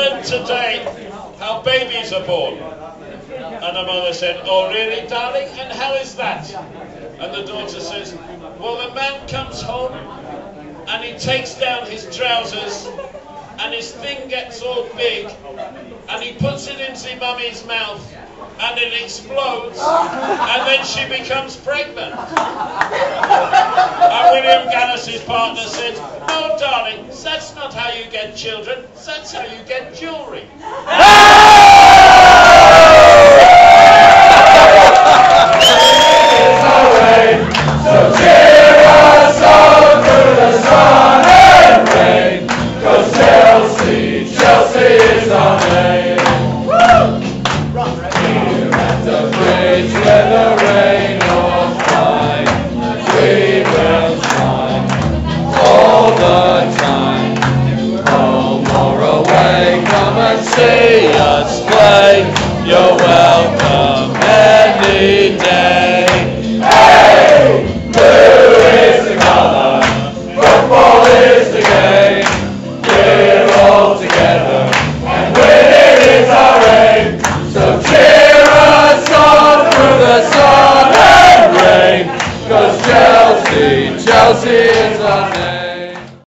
learned today how babies are born. And the mother said, oh really, darling? And how is that? And the daughter says, well, the man comes home and he takes down his trousers and his thing gets all big and he puts it into mummy's mouth and it explodes and then she becomes pregnant. And William Gallus's partner said, no darling, that's not how you get children, that's how you get jewellery. See us play, you're welcome any day. Hey! Blue is the colour, football is the game. We're all together and winning is our aim. So cheer us on through the sun and rain, 'cause Chelsea, Chelsea is our name.